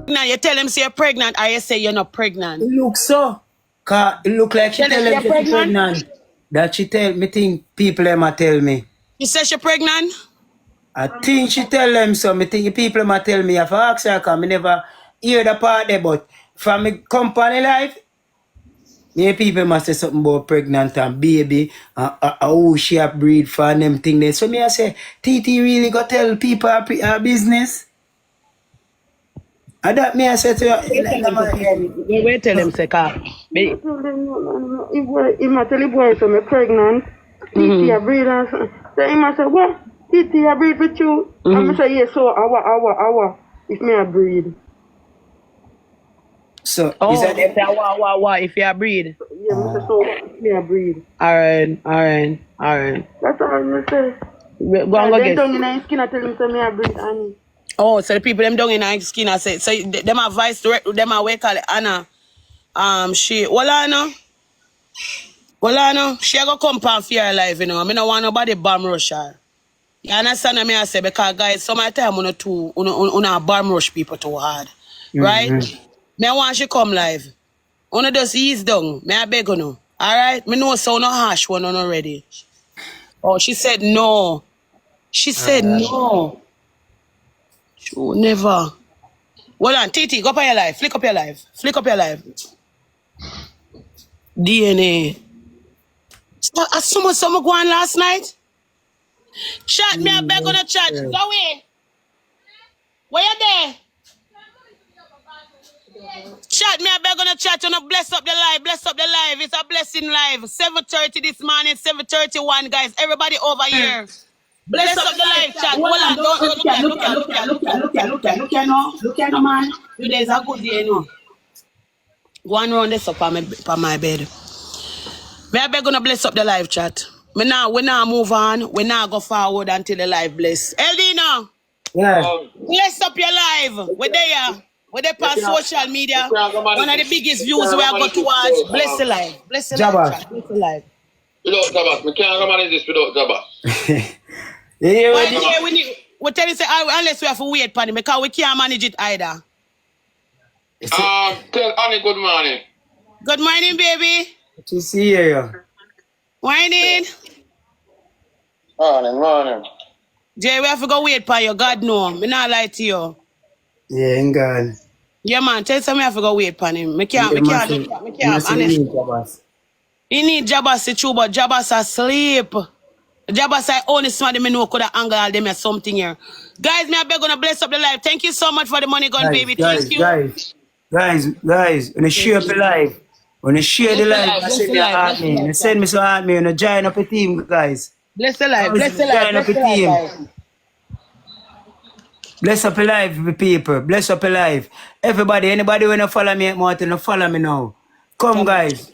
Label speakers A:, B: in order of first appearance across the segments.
A: Now you tell him say you're pregnant, or you say you're not pregnant.
B: It looks so. Cause it look like she tell him she's pregnant. That she tell me think people them tell me.
A: You say she's pregnant?
B: I think she tell them so. Me think people them tell me. If I ask her, cause me never hear the part there, but from me company life, me people must say something about pregnant and baby, who she a breed for and them thing there. So me I say, TT really go tell people her business. And that me I say to you,
A: Wait tell him say car.
C: If I tell the boy so me pregnant, TT a breed and so he must say, what? TT a breed with you? And I say, yes, so hour, if me a breed.
B: so
A: is that if you a breed?
C: Yeah, I say, so if me a breed.
A: Alright.
C: That's all I say.
A: Go and go
C: Then
A: get.
C: down in his skin I tell him so me a breed and
A: Oh, so the people them down in our skin I say so them advice to them are we call it Anna. She Anna, she go come pan for her life, you know. I mean, I want nobody bomb rush her. You understand what I say? Because guys, some of the time una bomb rush people too hard. Right? Me I want she come live. Una just ease down. Me I beg you. Alright? Me know so no harsh one already. Oh, she said no. She said no. True, never. Hold on, TT, go up on your life. Flick up your life. DNA. Someone go on last night? Chat me, I beg on the chat. Go away. Where you there? Chat me, I beg on the chat. You know, bless up the live. It's a blessing live. 7:30 this morning, 7:31, guys. Everybody over here. Bless up the live chat. Hold on, look at no man. Today's a good day, no. Go on round this up on my bed. Me I beg gonna bless up the live chat. We now move on. We now go forward until the live bless. Eldina, bless up your live. We're there. We're there on social media. One of the biggest views we have got to watch. Bless the live. Bless the live chat. Bless the live.
D: Without Jabba, we can't manage this without Jabba.
A: We tell you say unless we have to wait for him because we can't manage it either.
D: Tell Annie good morning.
A: Good morning, baby.
B: to see you.
A: Morning.
D: Morning.
A: Jay, we have to go wait for you. God know. Me not lie to you.
B: Yeah, ain't gone.
A: Yeah, man. Tell some me have to go wait for him. Me can't. Honestly. He need Jabba to true, but Jabba's asleep. Jabba's only somebody me know could have angle all them or something here. Guys, me I beg gonna bless up the life. Thank you so much for the money gun, baby. Thank you.
B: Guys, when you share the live, when you share the live, I send me an heart me. You send me some heart me, and join up a team, guys.
A: Bless the life, bless the life, bless the life.
B: Bless up a life, people. Bless up a life. Everybody, anybody wanna follow me, want to follow me now. Come, guys.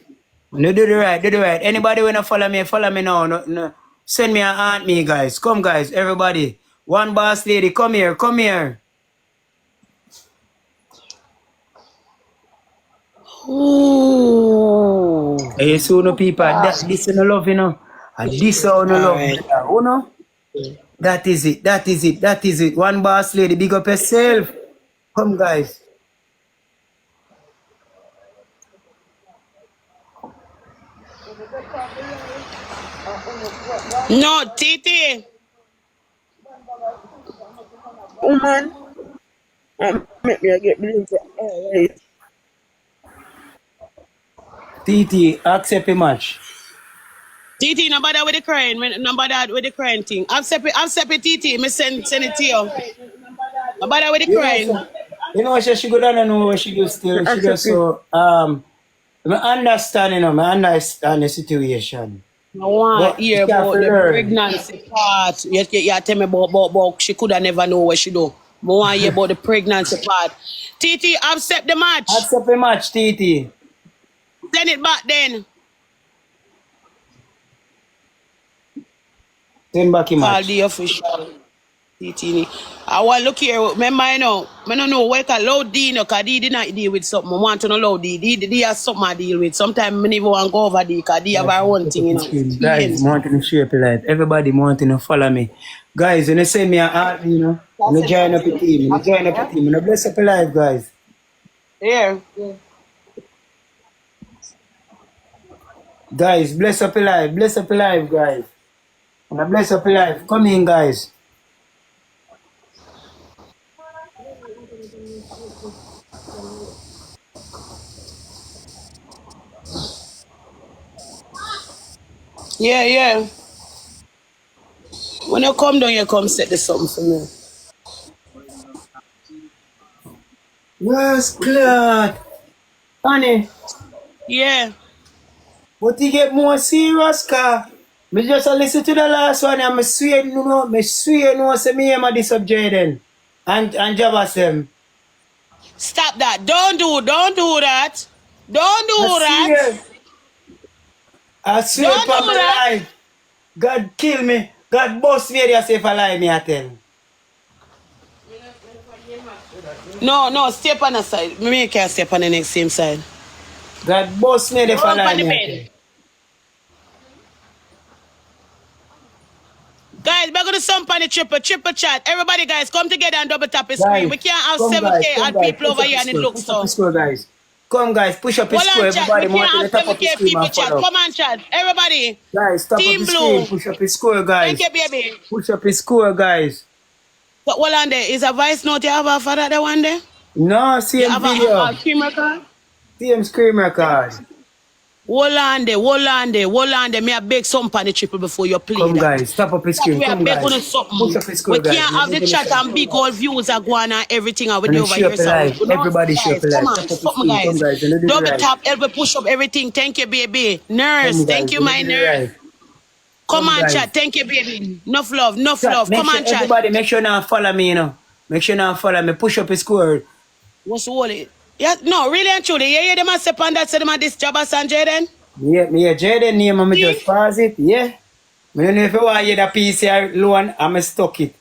B: No, do the right. Anybody wanna follow me now. No. Send me an aunt me, guys. Come, guys, everybody. One boss lady, come here.
A: Ooh.
B: Hey, so no people, this is no love, you know. And this is no love, you know. That is it. One boss lady, big up yourself. Come, guys.
A: No, Titi.
C: Woman, make me get believe alright.
B: Titi, accept a match.
A: Titi, no bother with the crying. No bother with the crying thing. Accept it, Titi. Me send it to you. No bother with the crying.
B: You know, she go down and know what she do still. She just so, I understand, you know, I understand the situation.
A: I want to hear about the pregnancy part. You tell me about she could have never know what she do. I want to hear about the pregnancy part. Titi, accept the match.
B: Accept the match, Titi.
A: Send it back then.
B: Send back the match.
A: Call the official. Titi. I want to look here. Remember, I don't know why I low D, because D did not deal with something. I want to know low D. D has something I deal with. Sometimes I never want to go over D, because D have our own thing. You know.
B: Guys, wanting to share life. Everybody wanting to follow me. Guys, when you send me an art, you know, I'm join up a team. I'm bless up a life, guys.
A: Yeah.
B: Guys, bless up your life. Bless up your life, guys. And bless up your life. Come in, guys.
A: Yeah, yeah. When you come down, you come set this something for me.
B: Yes, Claude. Honey,
A: Yeah.
B: but you get more serious, car. Me just listen to the last one and me swear no say me am a this up Jaden. And Jabba them.
A: Stop that. Don't do that. Don't do that.
B: I swear
A: Don't
B: upon
A: do
B: my
A: that.
B: life. God kill me. God bust me there say if I lie me I tell.
A: No, step on the side. Me can't step on the next same side.
B: God bust me there if I
A: Roll up
B: lie
A: on the
B: me I
A: bed.
B: tell.
A: Guys, we're going to sump on the triple chat. Everybody, guys, come together and double tap the screen.
B: Guys,
A: We can't have
B: come
A: 7K
B: guys,
A: odd people
B: push
A: over
B: up
A: here
B: his
A: and it
B: score,
A: looks
B: push up
A: so.
B: his score, guys. Come guys, push up his
A: Hold
B: score.
A: on, chat. We
B: Everybody
A: can't
B: want
A: have
B: to top up his
A: 7K
B: screen
A: people
B: and
A: chat.
B: follow.
A: Come on, chat. Everybody.
B: Guys, top up
A: Team
B: his screen,
A: Blue.
B: push up his score,
A: Thank
B: guys.
A: you, baby.
B: Push up his score, guys.
A: But hold on there. Is a voice note you have for that one there?
B: No,
A: You
B: same
A: have
B: video.
A: a screen record?
B: Same screen record.
A: Hold on there. Me a beg something on the triple before you play
B: Come
A: that.
B: guys, top up his
A: That
B: screen.
A: we are
B: Come
A: beg on
B: guys. Push
A: something.
B: up his
A: We
B: score, guys.
A: can't have the chat and big old views are going and everything and we
B: And
A: do
B: then
A: over
B: share
A: here.
B: up the
A: So
B: live.
A: we know
B: Everybody share up
A: guys.
B: the
A: Come
B: live.
A: on,
B: Top up his
A: something
B: screen. Come
A: guys.
B: guys, and do the
A: Double
B: right.
A: tap, help me push up everything. Thank you, baby. Nurse,
B: Come
A: thank
B: guys,
A: you,
B: and
A: my
B: do the
A: nurse.
B: right.
A: Come
B: Come
A: on,
B: guys.
A: chat. Thank you, baby. Enough love, enough
B: Chat,
A: love.
B: make
A: Come
B: sure
A: on, chat.
B: everybody make sure now follow me, you know. Make sure now follow me. Push up his score.
A: What's all it? Yeah, no, really and truly. Yeah, them a step on that, say them a this job as San Jaden.
B: Yeah, Jaden name, I'm
A: See?
B: just pause it. Yeah. I don't know if you want to hear the PCR loan, I'm stuck it.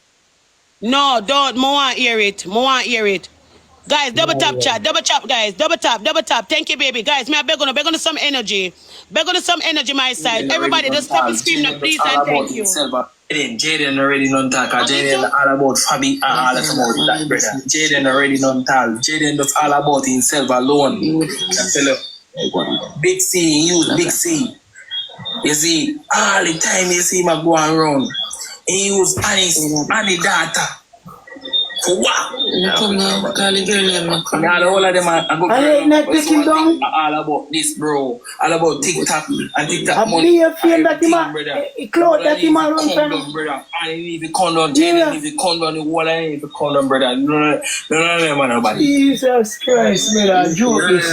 A: No, don't. More want hear it. Guys, double tap chat, double tap, guys, double tap. Thank you, baby. Guys, me I beg on some energy. Beg on some energy, my side. Everybody, just stop and scream now, please and thank you.
E: Jaden already non talk. Jaden all about Fabi and all that about that brother. Jaden already non talk. Jaden does all about himself alone. I tell you, Big C, use Big C. You see, all the time you see him go around. He use any data. For what? Come now, call the girl name. Yeah, all of them are good.
B: I ain't not taking down.
E: All about this, bro. All about TikTok and TikTok
B: I
E: money.
B: believe feel that he clothes that he run from.
E: Brother. I need to condone. Jaden need to condone. The whole I need to condone, brother. No, nobody.
B: Jesus Christ, brother. Joke this.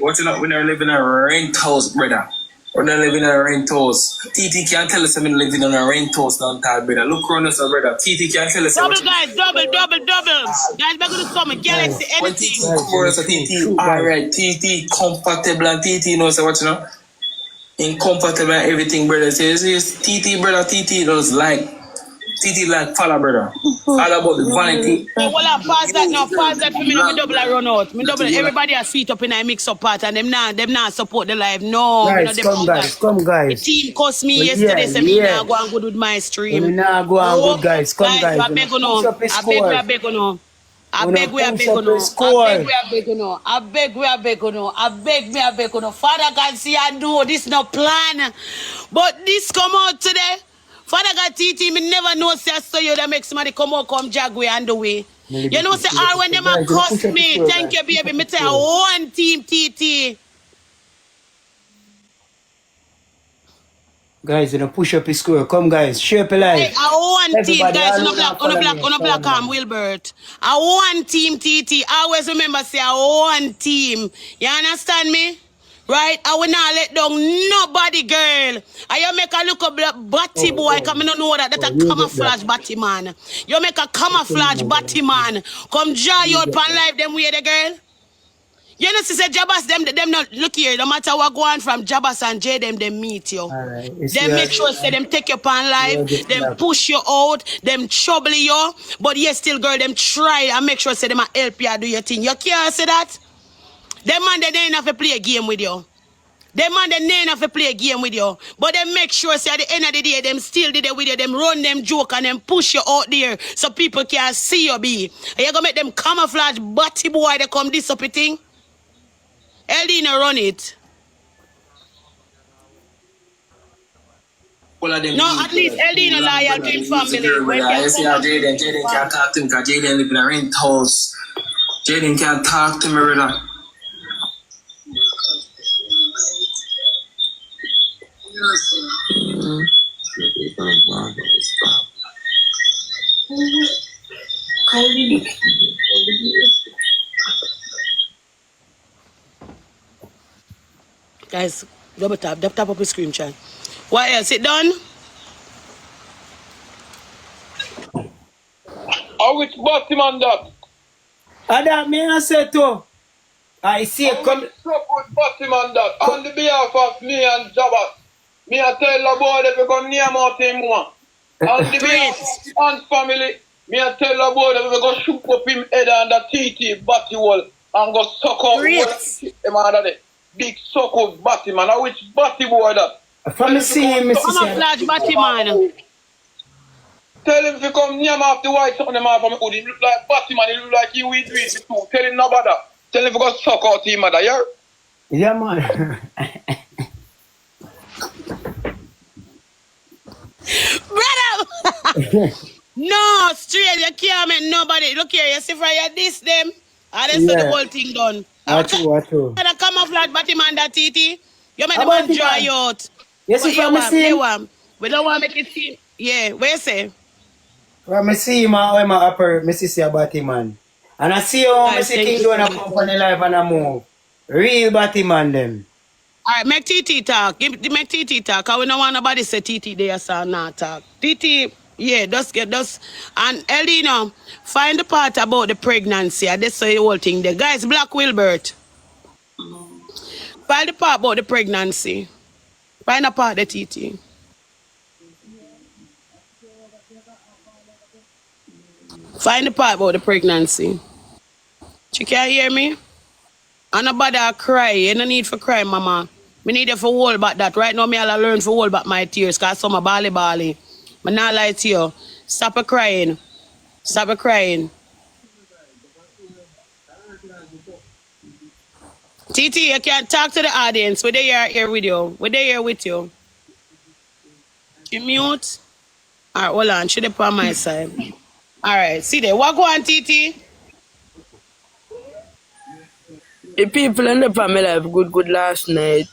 E: What's it up when they're living in a rent house, brother? When they're living in a rent house. TT can't tell us I'm living in a rent house down there, brother. Look around us, brother. TT can't tell us.
A: Double, guys, double. Guys, we're going to summon Galaxy,
E: When
A: anything.
E: TT come over us, TT, alright, TT comfortable and TT knows what you know. Incomfortable and everything, brother. Says TT, brother, TT does like. TT like follow, brother. All about the vanity.
A: So, well, pause that now. Pause that for me. No, me double I run out. Me double. Everybody has feet up in a mix up part and them not support the live. No, me
B: Guys,
A: not
B: come guys, come
A: The
B: guys.
A: team cost me
B: Well,
A: yesterday, so me
B: yeah.
A: now go and good with my stream.
B: We now go on good guys. Come guys.
A: I beg you now.
B: Push up his score.
A: I beg you now. I
B: Wanna
A: beg we
B: push up his score.
A: Father God, see, I know this no plan, but this come out today. Father God, TT, me never know say I saw you that make somebody come out, come Jagway and the way. You know, say all when them a cuss me. Thank you, baby. Me tell you, one team, TT.
B: Guys, you know, push up his score. Come guys, share up a live.
A: Hey, I one team, guys, on
B: on
A: a black Wilbert. I one team, TT. Always remember say I one team. You understand me? Right? I will not let down nobody, girl. And you make a look up batty boy, come I don't know that a camouflage batty man. You make a camouflage batty man. Come draw you out on live them way the girl. You know, she said Jabas, them not look here, no matter what go on from Jabas and J, them meet you.
B: Right.
A: Them make sure say them take you on live, them push you out, them trouble you, but yes, still girl, them try and make sure say them help you do your thing. You can't say that? Them man, they ain't have to play a game with you. Them man, they ain't have to play a game with you. But they make sure say at the end of the day, them still did it with you, them run them joke and them push you out there so people can see you be. And you gonna make them camouflage batty boy they come this up a thing? Eldina run it.
E: All of them
A: No,
E: deep,
A: at least
E: brother. Too
A: Eldina
E: long,
A: loyal
E: brother.
A: to him
E: He's a
A: family.
E: girl,
A: When
E: brother.
A: can
E: You see
A: come
E: how
A: back to
E: Jaden
A: him
E: can't
A: family.
E: talk to him because Jaden live in a rent house. Jaden can't talk to me, brother.
A: Guys, double tap up the screen, chat. What else? It done?
D: How which bottom on that?
B: And that me I say too. I see
D: How
B: come.
D: which support bottom on that? On the behalf of me and Jabba, me I tell the boy that we go near out him one. On the behalf of
A: Preach.
D: the Aunt family, me I tell the boy that we go shoot up him head on the TT batty wall and go suck out
A: Preach.
D: him under the big suck out batty man. How which batty boy that?
B: From me
D: Tell him to
B: see him,
D: come
B: me
D: suck
B: see
A: Come up,
B: say.
A: large batty man.
D: Tell him to come near me off the white something them off of me hood. He look like Batman, he look like he will do it too. Tell him no bother. Tell him to go suck out him mother, yeah?
B: Yeah, man.
A: Brother! No, straight, you can't make nobody. Look here, you see for you this them. And then so the
B: Yeah.
A: whole thing done.
B: What true, what true.
A: Gonna come off like batty man that TT. You make the
B: About
A: man
B: the
A: dry
B: man.
A: out.
B: You see
A: What you
B: from me
A: want?
B: see
A: They
B: him.
A: want. We don't want to make it seem. Yeah, where you say?
B: From me see him how him operate, me see about him man. And I see how me
A: Guys,
B: see
A: thank
B: King
A: you
B: doing
A: so
B: a
A: much.
B: company life and a move. Real batty man them.
A: Alright, make TT talk. Make TT talk. Cause we don't want nobody say TT there, so not talk. TT, yeah, just get those. And Elena, find the part about the pregnancy. That's the whole thing there. Guys, Black Wilbert. Find the part about the pregnancy. Find the part the TT. Find the part about the pregnancy. You can't hear me? And nobody cry. You no need for cry, mama. Me need you for hold back that. Right now, me all learn for hold back my tears. Cause some are bally. Me not lie to you. Stop a crying. Stop a crying. TT, you can't talk to the audience. We're here with you. We're here with you. You mute? Alright, hold on. Should have on my side. Alright, see there. What go on, TT?
F: The people in the family life good last night.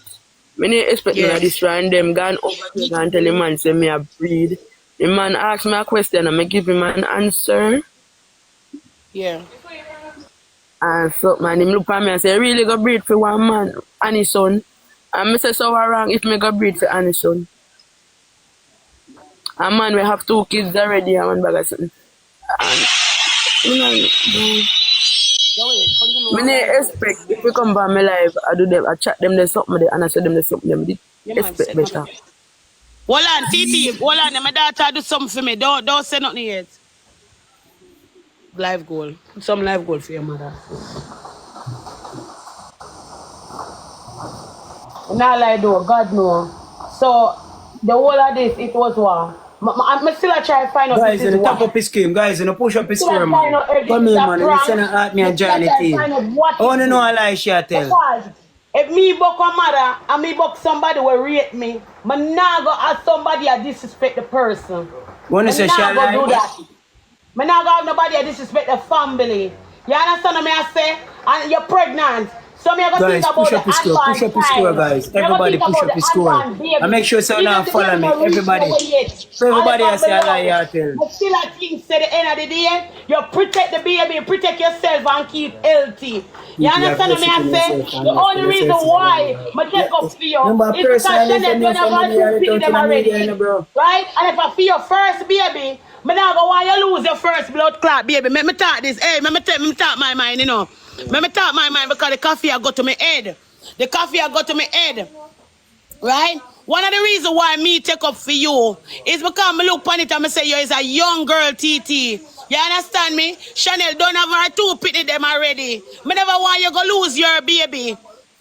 F: Me didn't expect none of
A: Yes.
F: this random gone over there and tell the man say me a breed. The man asked me a question and I give him an answer.
A: Yeah.
F: And so man him look at me and say, really go breed for one man and his son. And me say so wrong if me go breed for and his son. And man we have 2 kids already and one bag of something. And me didn't expect if we come by my life I do them I chat them there's something there and I say them there's something them did expect better.
A: Hold on, TT. Hold on. My daughter do something for me. Don't say nothing yet. Live goal. Put some live goal for your mother. Not like though, God no. So the whole of this, it was what? I still try to find out
B: Guys,
A: this
B: in
A: is
B: the top
A: what.
B: up his screen, guys, in the push up his
A: Still
B: screen,
A: trying
B: man.
A: out if
B: Come
A: this is
B: here,
A: a
B: man, and
A: prank.
B: send at me and
A: Still
B: Johnny
A: trying to
B: team.
A: find out what
B: I want to
A: is
B: know
A: it.
B: a lie she a tell.
A: Because if me buck a mother and me buck somebody will rate me, man not go ask somebody to disrespect the person.
B: Want to say she a
A: Not go do
B: lie?
A: that. Me not go have nobody to disrespect the family. You understand what I say? And you're pregnant. So me I go think
B: Guys,
A: about
B: push
A: the
B: up his score, push
A: unborn
B: up his score,
A: child.
B: guys.
A: Me I go
B: Everybody
A: think
B: push
A: about
B: up
A: the
B: his score.
A: unborn baby.
B: And make sure someone
A: Even
B: now
A: if the
B: follow
A: baby
B: me.
A: not reach
B: Everybody.
A: nowhere yet.
B: So
A: And the
B: everybody has say a lie
A: family
B: you
A: love.
B: tell.
A: But still I think say the end of the day, you protect the baby, protect yourself and keep healthy. You
B: You have
A: understand what
B: blessed
A: I
B: in
A: say?
B: yourself and
A: The
B: left
A: only
B: in
A: reason
B: yourself.
A: why I
B: Yeah.
A: take up for you
B: Remember,
A: is because
B: personal
A: Chanel don't have
B: information,
A: got
B: me
A: two
B: are
A: pity
B: out
A: them
B: in the media,
A: already.
B: bro.
A: Right? And if I feel your first baby, me not go want you lose your first blood clot baby. Me talk this. Hey, me talk my mind, you know. Me talk my mind because the coffee I got to my head. The coffee I got to my head. Right? One of the reasons why me take up for you is because me look on it and me say you is a young girl, TT. You understand me? Chanel don't have her 2 pitney them already. Me never want you go lose your baby.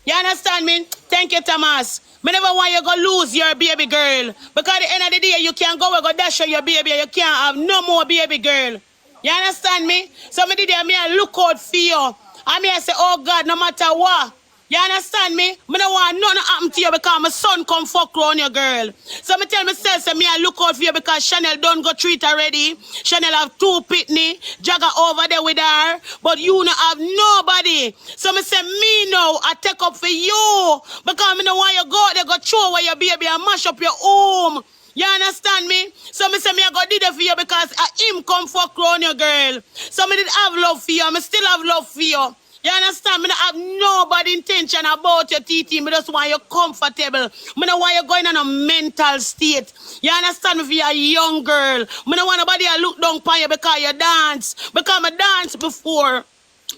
A: You understand me? Thank you, Thomas. Me never want you go lose your baby girl. Because at the end of the day, you can't go and go dash your baby. You can't have no more baby girl. You understand me? So me did me I look out for you. And me I say, oh God, no matter what. You understand me? Me don't want nothing happen to you because my son come fuck around your girl. So me tell myself, say me I look out for you because Chanel don't go treat already. Chanel have 2 pitney, Jagger over there with her, but you don't have nobody. So me say me now, I take up for you because me don't want you go out there, go throw away your baby and mash up your home. You understand me? So me say me I go did it for you because him come fuck around your girl. So me did have love for you, me still have love for you. You understand? Me don't have nobody intention about your TT. Me just want you comfortable. Me don't want you going on a mental state. You understand me? If you're a young girl. Me don't want nobody to look down upon you because you dance. Because I dance before.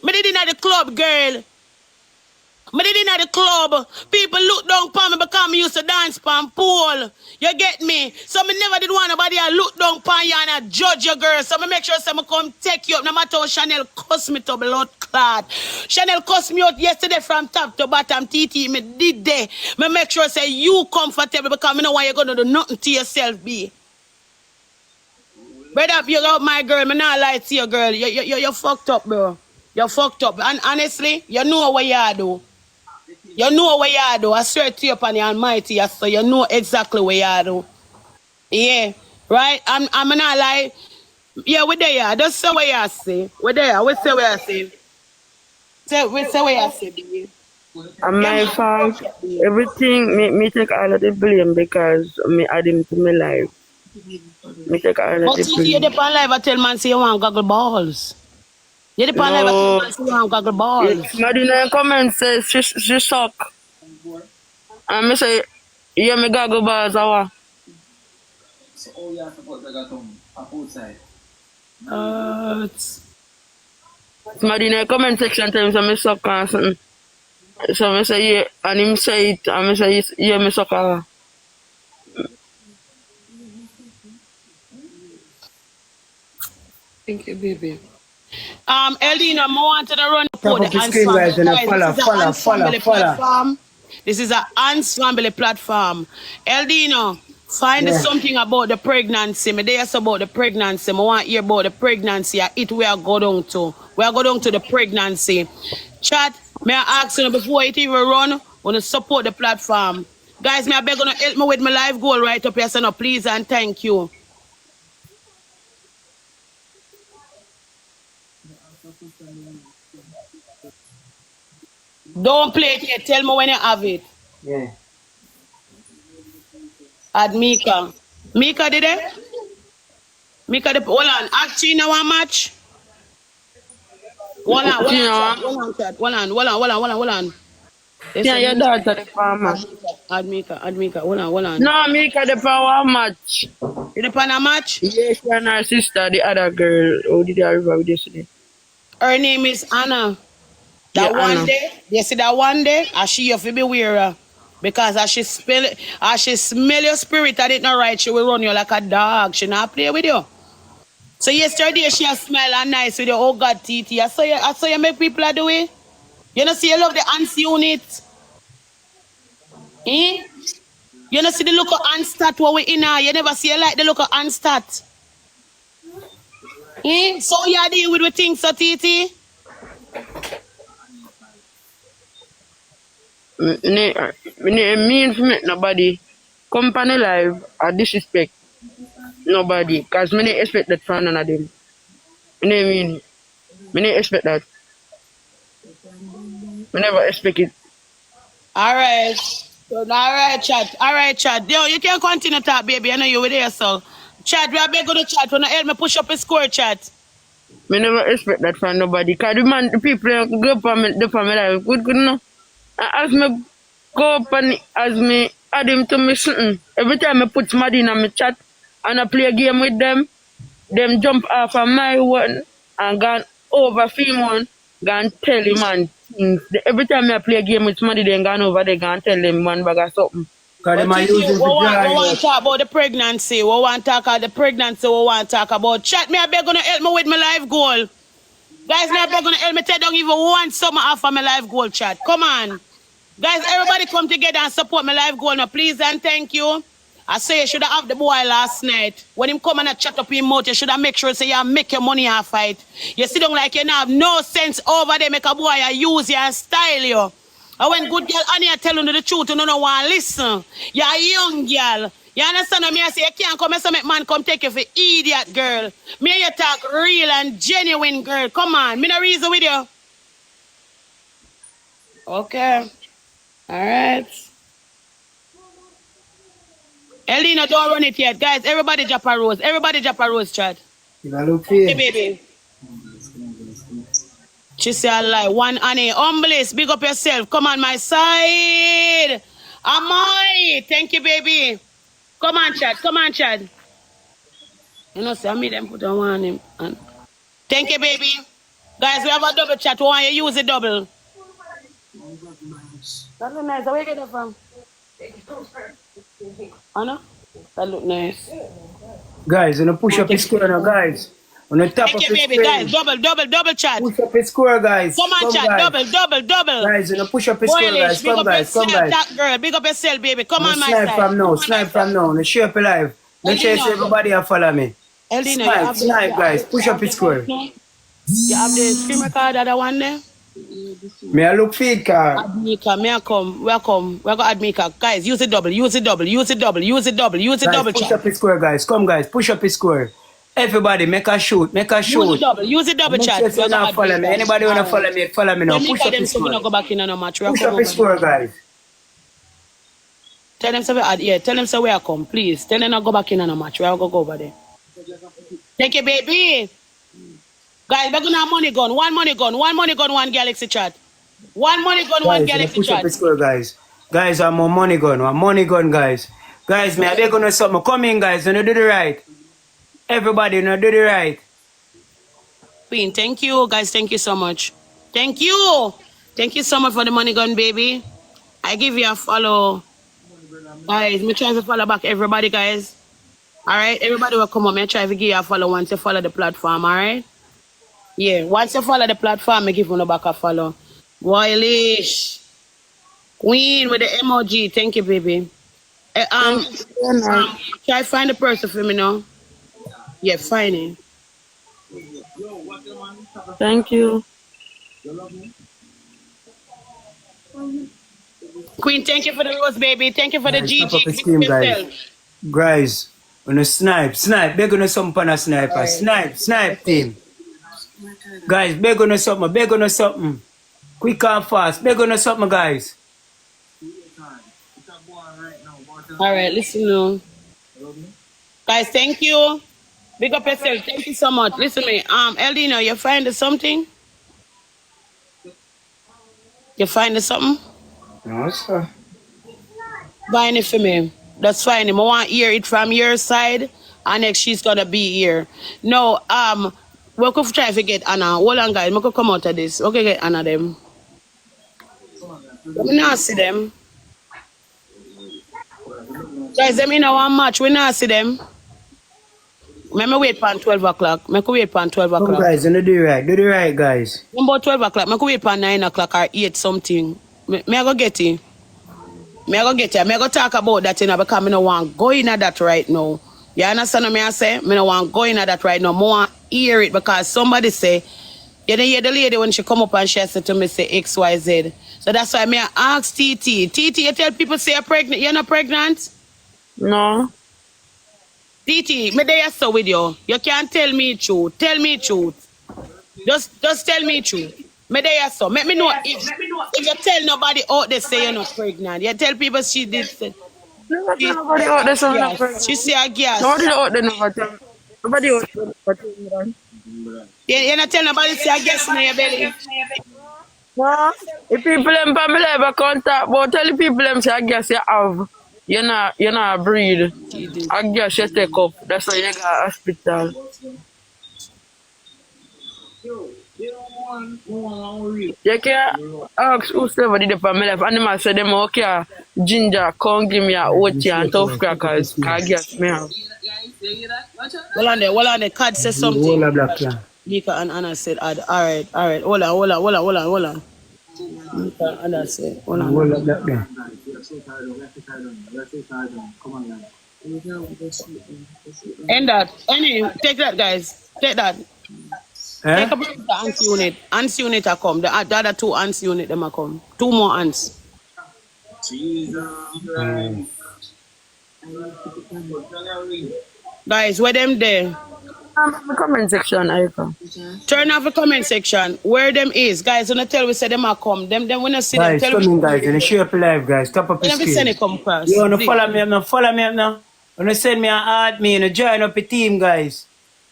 A: Me did in the club, girl. Me did in the club. People look down upon me because I used to dance pan pool. You get me? So me never did want nobody to look down upon you and judge your girl. So me make sure say me come take you up. No matter how Chanel cuss me to blood clot. Chanel cuss me out yesterday from top to bottom. TT me did there. Me make sure say you comfortable because me know why you're gonna do nothing to yourself, be. Brother, if you got my girl, me not lie to your girl. You fucked up, bro. You fucked up. And honestly, you know what you do. You know what you do. I swear to you upon the Almighty, so you know exactly what you do. Yeah, right? I'm not like, yeah, we're there. Just say what you say. We're there. We say what you say. We say what you say, baby.
F: And my fault, everything, me take all of the blame because me add him to my life. Me take all of
A: But
F: the
A: see, you're
F: blame.
A: the live, I tell man, say you want goggle balls. You're the live, I tell
F: No,
A: man, say you want goggle balls.
F: somebody in the comment says she suck. And me say, yeah, me goggle balls, awa.
E: So all you have to put the tongue outside.
F: Somebody in the comment section tell me say me suck or something. So me say, yeah, and him say it, and me say, yeah, me suck awa.
A: Thank you, baby. Eldina, I wanted to run
B: Tap
A: for the
B: up the
A: Ans
B: screen,
A: family.
B: guys, and
A: Guys, this is a
B: follow,
A: Ans family
B: follow.
A: platform. This is a Ans family platform. Eldina, find
B: Yeah.
A: something about the pregnancy. Me there's about the pregnancy. I want to hear about the pregnancy. It we are go down to. We are go down to the pregnancy. Chat, may I ask you before it even run, want to support the platform. Guys, may I beg you to help me with my life goal right up here. So no, please and thank you. Don't play it yet. Tell me when you have it.
B: Yeah.
A: Add Mika. Mika did it? Mika, hold on. Ask China one match. Hold on,
F: You know,
A: chat. Hold on. They
F: yeah,
A: said
F: your
A: Mika.
F: daughter the farmer.
A: Add Mika. Hold on.
F: No, me the power match.
A: Did it pan a match?
F: Yeah, she and her sister, the other girl, who did I river with yesterday?
A: Her name is Anna.
F: Yeah,
A: That one
F: Anna.
A: day, you see that one day, as she have to be wearer. Because as she smell your spirit, I did not right, she will run you like a dog. She not play with you. So yesterday she a smile and nice with you. Oh God, TT. I saw you make people do it. You know see you love the ants unit. Eh? You know see the look of Anstat what we in her. You never see you like the look of Anstat. Eh? So you deal with the things, so TT?
F: Me mean to make nobody company live or disrespect nobody. Because me didn't expect that from none of them. Me didn't expect that. Me never expect it.
A: Alright. Alright, chat. Yo, you can continue to talk, baby. I know you were there, so. Chat, we are beg to chat. When I help me push up a score, chat.
F: Me never expect that from nobody. Because the people go up on my life. Good enough. As me go up and as me add him to me something, every time I put somebody in my chat and I play a game with them jump off of my one and gone over film one, gone tell him man things. Every time I play a game with somebody, they gone over, they gone tell them one bag of something.
B: Because they might
A: we
B: use it to
A: want to talk about the pregnancy. We want to talk about the pregnancy. We want to talk about chat. Me, I beg you to help me with my life goal. Guys, me, I beg you to help me. Tell don't even want some off of my life goal, chat. Come on. Guys, everybody come together and support my life goal now, please and thank you. I say you should have the boy last night. When him come and chat up him mouth, you should have make sure say you make your money off it. You sit down like you have no sense over there, make a boy use you and style you. And when good girl Annie telling you the truth, you don't want to listen. You're a young girl. You understand what I say? You can't come and say, make man come take you for idiot, girl. Me and you talk real and genuine, girl. Come on. Me no reason with you. Okay. All right. Elena, don't run it yet. Guys, everybody drop a rose. Everybody drop a rose, chat.
B: You gotta look
A: Hey,
B: here.
A: baby. She say, I lie. One Annie. Humblest, big up yourself. Come on my side. Amoy. Thank you, baby. Come on, Chad. Come on, Chad. You know, say, I made them put on one him. Thank you, baby. Guys, we have a double chat. We want you use the double. That look nice. Where you get that from? Anna? That look nice.
B: Guys, you know push up the square now, guys. On the top
A: Thank
B: of
A: you,
B: the
A: baby.
B: screen.
A: Guys, double chat.
B: Push up the square, guys.
A: Come on, chat.
B: Guys.
A: Double.
B: Guys, you know push up the square,
A: Boilish,
B: guys.
A: big
B: Come,
A: up
B: guys. Come,
A: yourself,
B: guys.
A: that girl. Big up yourself, baby. Come on my
B: Snipe
A: side.
B: from now. Snipe from now. The shape alive. Make sure
A: Elena,
B: everybody will follow me.
A: Elena, you have
B: Snipe, guys. Push up the square.
A: You have the screen record, that one there?
B: Me I look feed card.
A: Add Mika, may I come? Welcome. We're going to add Mika. Guys, use the double. Use the double
B: Guys, push
A: chat.
B: up the square, guys. Come, guys. Push up the square. Everybody, make a shoot. Make a
A: Use
B: shoot.
A: the double
B: Make
A: chat.
B: sure you not follow me. Anybody wanna follow me? Follow me now.
A: When
B: Push
A: Mika
B: up the
A: them say we
B: square.
A: not go back in on a match.
B: Push up the square, guys.
A: Tell them so we add, yeah. Tell them so we are come, please. Tell them not go back in on a match. We'll go over there. Thank you, baby. Guys, we're gonna have money gun. One money gun, one galaxy chat. One money gun, one
B: Guys, you know,
A: galaxy
B: push up
A: chat.
B: the square, guys. Guys, I'm on money gun. I'm money gun, guys. Guys, me, they're gonna something. Come in, guys. You know, do the right. Everybody, you know, do the right.
A: Queen, thank you, guys. Thank you so much. Thank you. Thank you so much for the money gun, baby. I give you a follow. Guys, me try to follow back everybody, guys. All right, everybody will come on. Me try to give you a follow once you follow the platform, all right? Yeah, once you follow the platform, I give you back a follow. Boilish. Queen with the emoji. Thank you, baby. Try find the person for me now. Yeah, find it.
F: Thank you.
A: Queen, thank you for the rose, baby. Thank you for the
B: Guys, top of the
A: GG.
B: screen, guys. Guys, on a snipe. They're gonna something on a sniper.
A: Right.
B: Snipe team. Guys, they're gonna something. Quick and fast. They're gonna something, guys.
A: All right, listen now. Guys, thank you. Big up yourself. Thank you so much. Listen to me. Eldino, you find something? You find something?
B: No, sir.
A: Find it for me. That's fine. I want to hear it from your side, and next she's gonna be here. No, we could try to get Anna. Hold on, guys. We could come out of this. We could get Anna them. We not see them. Guys, them in our match. We not see them. Let me wait for 12 o'clock. I could wait for 12
B: Come,
A: o'clock.
B: guys, you know, do the right, guys.
A: About 12 o'clock. I could wait for 9 o'clock or 8 something. Me I go get it. I go talk about that, you know, because I don't want to go in at that right now. You understand what I say? I don't want to go in at that right now. I want to hear it because somebody say, you know, hear the lady when she come up and she said to me, say X, Y, Z. So that's why I ask TT. TT, you tell people say you're pregnant. You're not pregnant?
F: No.
A: TT, me there so with you. You can't tell me truth. Tell me truth. Just tell me truth. Me there so. Let me know if you tell nobody out there say you're not pregnant. You tell people she did say.
F: Never tell nobody out there so I'm not pregnant.
A: She say a gas.
F: Nobody out there never tell me. Nobody out there never tell me that.
A: You not tell nobody say a gas in your belly.
F: No. If people in family ever contact, but tell the people them say I guess you have. You're not breed. I guess you take up. That's why you got hospital. You can ask whosoever did the family life. Animal say them okay. Ginger, come give me a oat and tough crackers. I guess me have.
A: Well on the card says something.
B: Hold on, black clan.
A: Mika and Anna said, all right. Hold on. Mika and Anna said, hold on.
B: Hold on, black clan.
A: End that. Anyway, take that, guys. Take that.
B: Eh?
A: Take a break the ants unit. Ants unit are come. The other two ants unit them are come. 2 more ants.
B: Mm.
A: Guys, where them there?
F: The comment section, Erica.
A: Turn off the comment section. Where them is. Guys, when I tell we say them are come. Them when I see them,
B: Guys,
A: tell
B: come
A: me.
B: in, guys. And share up live, guys. Top up
A: When
B: your
A: I send
B: screen.
A: it come across.
B: You wanna follow me up now? Follow me up now. Wanna send me an ad me and join up a team, guys.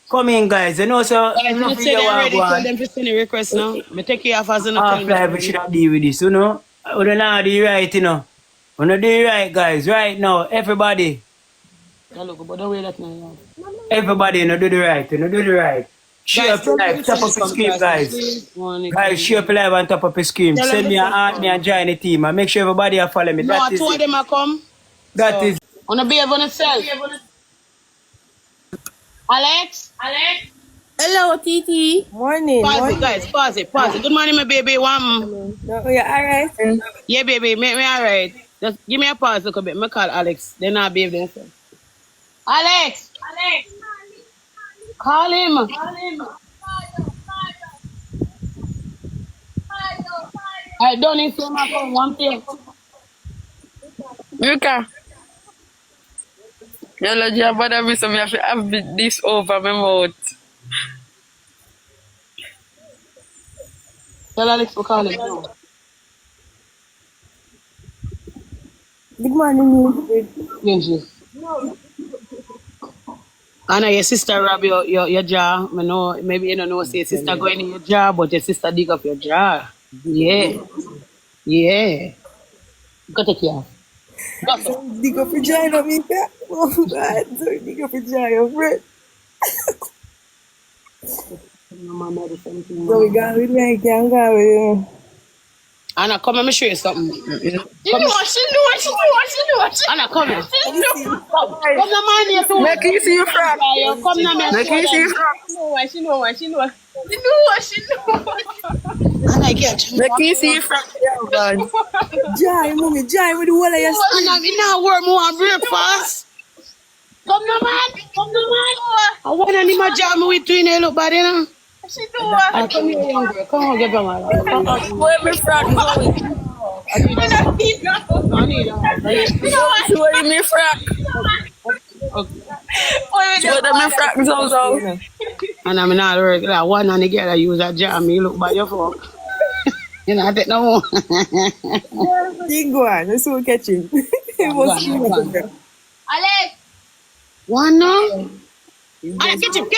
B: Come in, guys. I know so
A: Guys, when I
B: enough
A: say
B: video
A: they're
B: want
A: ready,
B: go
A: tell
B: on.
A: them to send a request now. Me take you off as an
B: Half live, we should have deal with this, you know. We don't know do it right, you know. We don't do it right, guys. Right now, everybody.
A: Look, but don't wait that now.
B: Everybody, you know, do the right. You know, do the right. Share
A: Guys,
B: up
A: tell them
B: live,
A: to
B: top
A: send
B: up
A: it
B: your
A: come
B: screen,
A: across.
B: guys.
A: Please.
B: Guys, share up live and top up your screen.
A: Tell them
B: Send
A: to
B: me an
A: send it
B: ad,
A: come.
B: me and join the team. And make sure everybody are following me.
A: No,
B: That is
A: two of
B: it.
A: them are come.
B: That
A: So,
B: is
A: wanna be able to sell. Alex?
G: Hello, Titi. Morning.
A: Pause it, guys. Pause it. Good morning, my baby.
G: No, you're alright.
A: Yeah, baby. Make me alright. Just give me a pause a little bit. Me call Alex. Then I'll be able to. Alex! Call him. I don't need to my phone. One thing.
F: Yuka. Yellow job, but I miss me have to have this over my mouth.
A: Tell Alex to call him now.
G: Good morning,
A: Yes. I know your sister rob your jaw. I know maybe you don't know say your sister going in your jaw, but your sister dig up your jaw. Yeah. Go take care. Go so.
G: Dig up your giant, Mika. Oh, God. Dig up your giant, friend. So we got with me, I can't go with you.
A: Anna, come let me show you something.
F: She know what.
A: Anna, come here. Come the man here too.
F: Make you see you frack.
A: Come now, me.
F: Make you see you frack.
G: She know what.
A: Anna, get.
F: Make you see you frack. Yeah, man.
G: Giant, mommy, giant with the wall of your skin.
A: Anna, me now work more breakfast. Come now, man. I want to my job me with you, look bad, you know.
G: She know what.
A: Come here, young girl. Come on, get back, man.
F: Where me frack going?
A: I need that.
F: See where me frack. Where the me frack so.
A: And I'm not work like one and the girl I use that jam me look by your phone. You know, I take no more.
G: He go on. Let's go catch him. He must be like that.
A: Alex! One now? Alex, get him!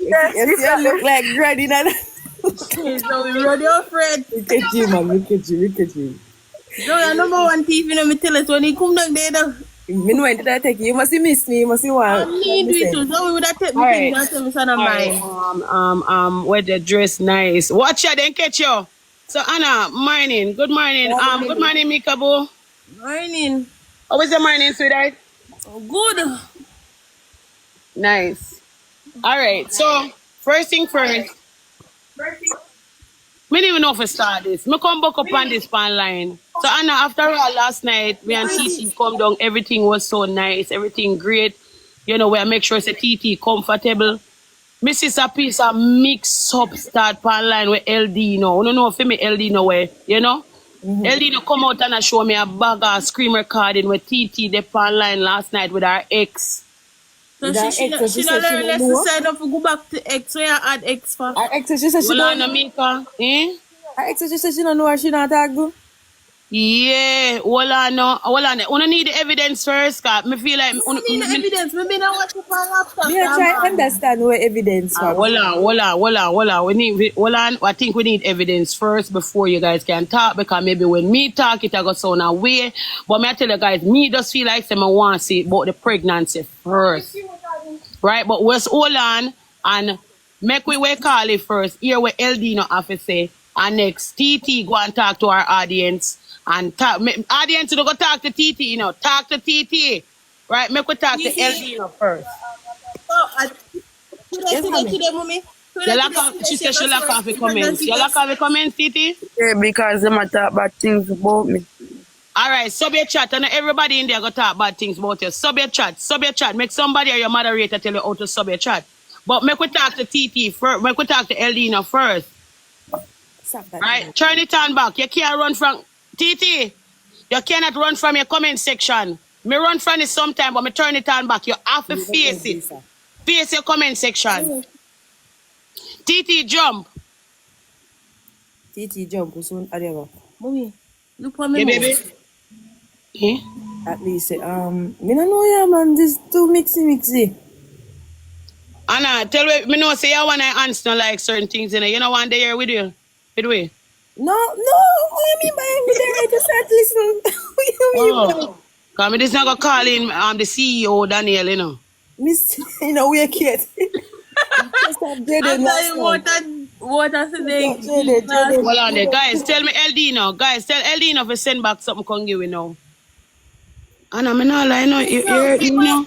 G: Yes, you look like Granny.
H: So we run your friend.
G: Look at you, man. Look at you.
H: No, your number one thief, you know, me tell us when he come down there, though.
G: Me know when did I take you? You must miss me. You must want.
H: I need you to. So we would have taken me things and tell me son of mine.
A: Where the dress nice. Watch out, then catch you. So Anna, morning. Good morning. Good morning, Mika Boo.
H: Morning.
A: How was the morning, sweetheart?
H: Oh, good.
A: Nice. All right. So first thing first. Me don't even know if I start this. Me come back up on this pan line. So Anna, after all last night, me and TT come down. Everything was so nice. Everything great. You know, where I make sure it's a TT comfortable. Mrs. A piece of mix up start pan line with LD, you know. I don't know if me LD no way, you know. LD no come out and show me a bag of scream recording with TT the pan line last night with her ex.
H: So she don't learn lesson sign up to go back to X where I add X for.
G: Her ex, she said she
A: Well,
G: don't.
A: Mika, eh?
G: Her ex, she said she don't know where she not talk to.
A: Yeah, hold on. We need the evidence first, cause me feel like
H: I need the evidence. Maybe not watch it on laptop.
G: Me try understand where evidence from.
A: hold on. Hold on. I think we need evidence first before you guys can talk, because maybe when me talk, it I go sound away. But me I tell you guys, me just feel like I want to see about the pregnancy first, right? But let's hold on and make we call it first. Hear what LD no have to say, and next TT go and talk to our audience. And talk, audience, you don't go talk to TT, you know. Talk to TT. Right? Make we talk to LD, you know, first.
H: Mommy.
A: She said she lack off the comments. You lack off the comments, TT?
F: Yeah, because them a talk bad things about me.
A: Alright, sub your chat. And everybody in there go talk bad things about you. Sub your chat. Make somebody or your moderator tell you how to sub your chat. But make we talk to TT first. Make we talk to Eldina first.
G: Stop that.
A: Right? Turn it on back. You can't run from TT. You cannot run from your comment section. Me run from it sometime, but me turn it on back. You have to face it. Face your comment section. TT jump.
G: TT jump soon. Whatever.
H: Mommy, look for me.
A: Yeah, baby. Eh?
G: At least me don't know ya man. This too mixy.
A: Anna, tell me know say you wanna answer like certain things, you know one day here with you. With we.
G: No, what you mean by me there? I just start listening. What you mean?
A: Oh. Cause me this not gonna call in the CEO Daniel, you know.
G: Miss, we kid.
H: What I say?
A: Hold on there. Guys, tell me Eldina. Guys, tell Eldina to send back something come give we now. Anna, me not lie, no. You know?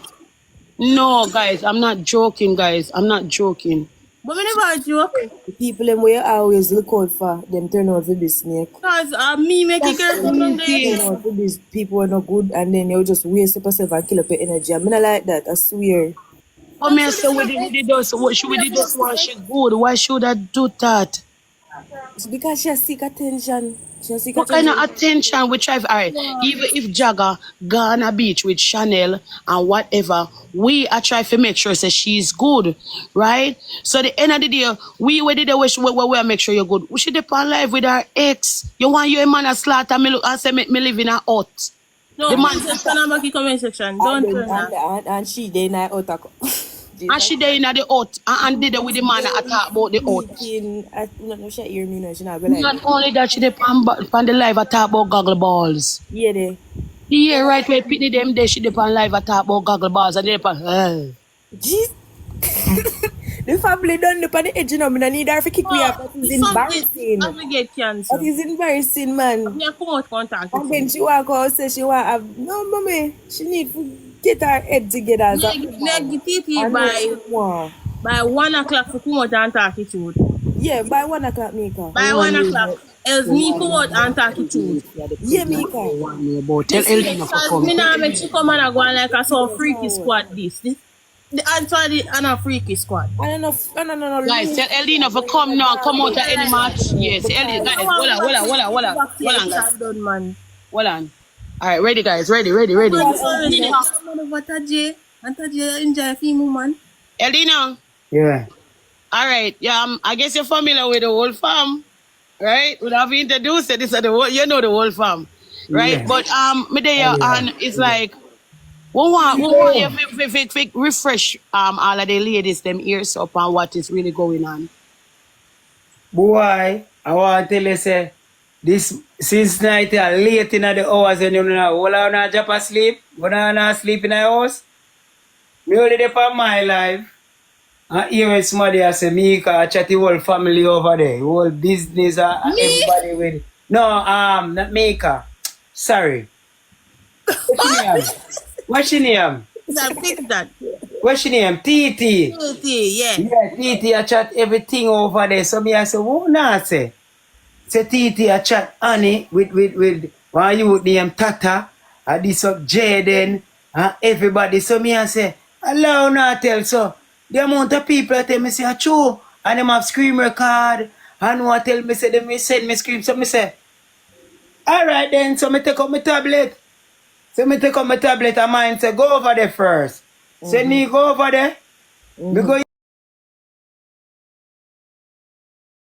A: No, guys, I'm not joking, guys. I'm not joking.
H: But we never joke.
G: The people them we always look out for them turn out to be snake.
H: Because me make it girl from there.
G: Turn out to be people are not good and then you just waste yourself and kill up your energy. I'm not like that, I swear.
A: Oh, me say we did those. What should we did this while she good? Why should I do that?
G: It's because she seek attention.
A: What kind of attention we try? Alright, even if Jagger go on a beach with Chanel and whatever, we are trying to make sure that she's good, right? So the end of the day, we did the wish we make sure you're good. We should depend live with our ex. You want your man to slaughter me look and say me live in a hut.
H: No, the man just turn back the comment section. Don't turn that.
G: And she they in a hut.
A: And she there in the hut and did it with the man that talk about the hut.
G: No, she hear me no, she not go
A: Not only that, she dey on the live talk about goggle balls.
G: Yeah, they.
A: Yeah, right where Pitney them there, she dey on live talk about goggle balls and they on.
G: Jeez. The family done up on the edge, you know, I need her to kick me up. That is embarrassing. That is embarrassing, man.
H: Yeah, come out contact.
G: And then she walk out, say she want have no mommy. She need to get her head together.
H: Negativity by 1 o'clock for come out and talk it out.
G: Yeah, by 1 o'clock, Mika.
H: By 1 o'clock. Else me come out and talk it out.
G: Yeah, Mika.
A: Tell Eldina for come.
H: Me now make she come and go on like I saw freaky squad this. The answer and a freaky squad.
G: I don't know.
A: Guys, tell Eldina for come now. Come out at any match. Yes, Eldina. Guys, hold on. Hold on. Alright, ready, guys. Ready. Eldina.
B: Yeah.
A: Alright, yeah. I guess you're familiar with the whole farm, right? We have introduced it. This is the whole. You know the whole farm, right? Yeah. But me there and it's like. We want you refresh all of the ladies them ears up on what is really going on.
B: Boy, I want to tell you say this since night late in the hours and you know all I not drop asleep, when I not sleep in the house. Me only there for my life. And even somebody I say Mika chat the whole family over there, whole business everybody with it. No, not Mika. Sorry. What's your name? What's your name? TT.
H: TT, yeah.
B: Yeah, TT I chat everything over there. So me I say, what not say? Say TT I chat Annie with one youth named Tata, and this up Jaden, and everybody. So me I say, allow not tell so. The amount of people tell me say, true, and them have screen record, and one tell me say, them send me scream. So me say, alright then, so me take up my tablet. So me take up my tablet and mine say, go over there first. So me go over there. Me go